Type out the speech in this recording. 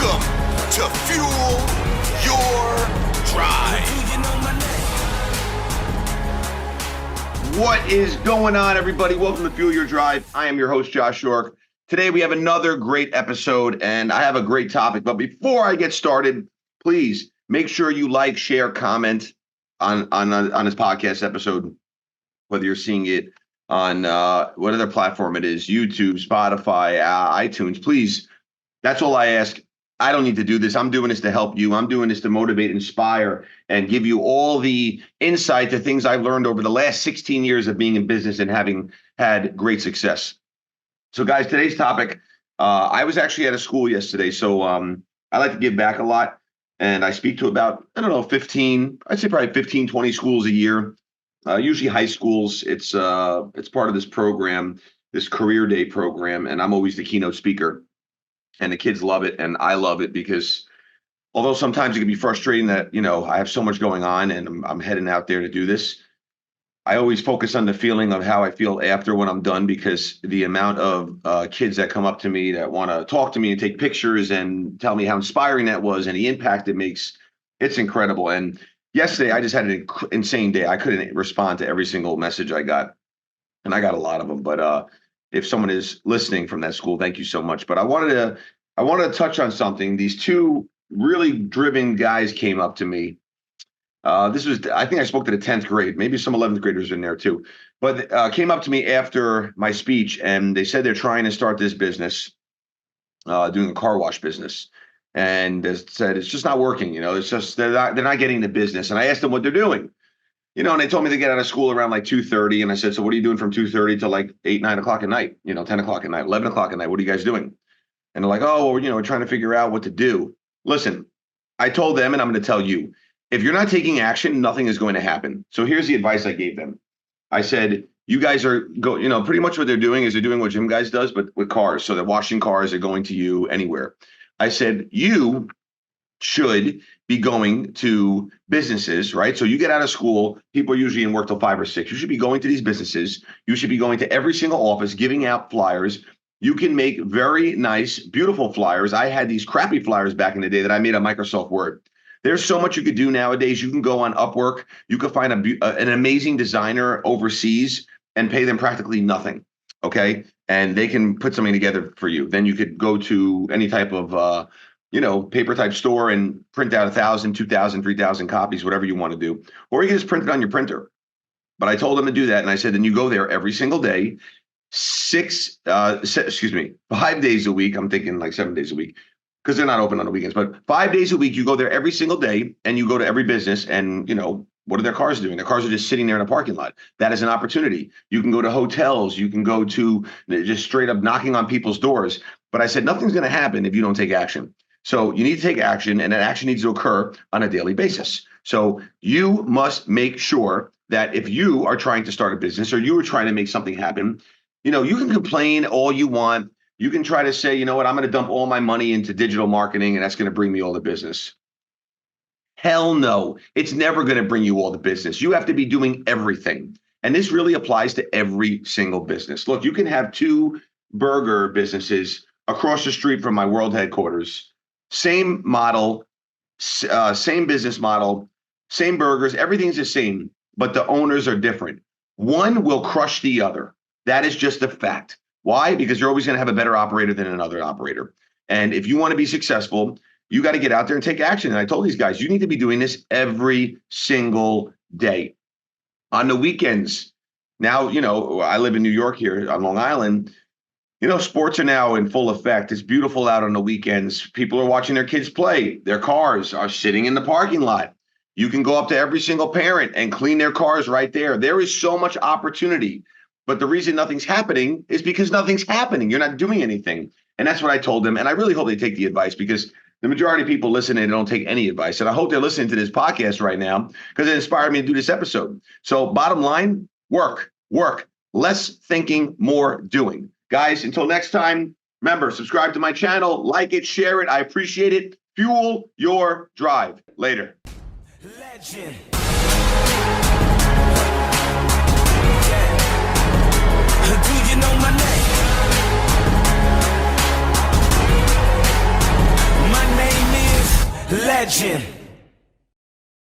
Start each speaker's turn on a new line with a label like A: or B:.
A: Welcome to Fuel Your Drive.
B: What is going on, everybody? Welcome to Fuel Your Drive. I am your host, Josh York. Today, we have another great episode, and I have a great topic. But before I get started, please make sure you like, share, comment on this podcast episode, whether you're seeing it on whatever platform it is, YouTube, Spotify, iTunes. Please, that's all I ask. I don't need to do this. I'm doing this to help you. I'm doing this to motivate, inspire, and give you all the insight to things I've learned over the last 16 years of being in business and having had great success. So, guys, today's topic, I was actually at a school yesterday. So I like to give back a lot. And I speak to about, 15, I'd say probably 15, 20 schools a year. Usually high schools. It's part of this program, this career day program, and I'm always the keynote speaker. And the kids love it, and I love it because although sometimes it can be frustrating that I have so much going on and I'm heading out there to do this, I always focus on the feeling of how I feel after when I'm done, because the amount of kids that come up to me that want to talk to me and take pictures and tell me how inspiring that was and the impact it makes, it's incredible. And yesterday, I just had an insane day. I couldn't respond to every single message I got, and I got a lot of them. But if someone is listening from that school, thank you so much. But I wanted to touch on something. These two really driven guys came up to me. I think I spoke to the 10th grade, maybe some 11th graders in there too. But came up to me after my speech, and they said they're trying to start this business, doing a car wash business. And they said it's just not working. It's just they're not getting the business. And I asked them what they're doing, and they told me to get out of school around like 2:30. And I said, so what are you doing from 2:30 to like 8, 9 o'clock at night? 10 o'clock at night, 11 o'clock at night. What are you guys doing? And they're like, oh, well, we're trying to figure out what to do. Listen, I told them, and I'm going to tell you, if you're not taking action, nothing is going to happen. So here's the advice I gave them. I said, you guys are pretty much what they're doing is they're doing what Jim Guys does, but with cars. So they're washing cars, they're going to you anywhere. I said, you should be going to businesses, right? So you get out of school, people are usually in work till 5 or 6. You should be going to these businesses. You should be going to every single office, giving out flyers. You can make very nice, beautiful flyers. I had these crappy flyers back in the day that I made on Microsoft Word. There's so much you could do nowadays. You can go on Upwork. You could find an amazing designer overseas and pay them practically nothing, okay? And they can put something together for you. Then you could go to any type of, paper type store and print out 1,000, 2,000, 3,000 copies, whatever you want to do. Or you can just print it on your printer. But I told them to do that. And I said, then you go there every single day, 5 days a week. I'm thinking like 7 days a week, because they're not open on the weekends, but 5 days a week, you go there every single day and you go to every business and, what are their cars doing? Their cars are just sitting there in a parking lot. That is an opportunity. You can go to hotels. You can go to just straight up knocking on people's doors. But I said, nothing's going to happen if you don't take action. So you need to take action, and that action needs to occur on a daily basis. So you must make sure that if you are trying to start a business or you are trying to make something happen, you can complain all you want. You can try to say, you know what, I'm going to dump all my money into digital marketing and that's going to bring me all the business. Hell no, it's never going to bring you all the business. You have to be doing everything. And this really applies to every single business. Look, you can have 2 burger businesses across the street from my world headquarters. Same model, same business model, same burgers, everything's the same, but the owners are different. One will crush the other. That is just a fact. Why? Because you're always going to have a better operator than another operator. And if you want to be successful, you got to get out there and take action. And I told these guys, you need to be doing this every single day. On the weekends, now, I live in New York here on Long Island. Sports are now in full effect. It's beautiful out on the weekends. People are watching their kids play. Their cars are sitting in the parking lot. You can go up to every single parent and clean their cars right there. There is so much opportunity. But the reason nothing's happening is because nothing's happening. You're not doing anything. And that's what I told them. And I really hope they take the advice, because the majority of people listening, they don't take any advice. And I hope they're listening to this podcast right now because it inspired me to do this episode. So bottom line, work. Less thinking, more doing. Guys, until next time, remember, subscribe to my channel, like it, share it. I appreciate it. Fuel your drive. Later.
A: Legend. Do you know my name? My legend.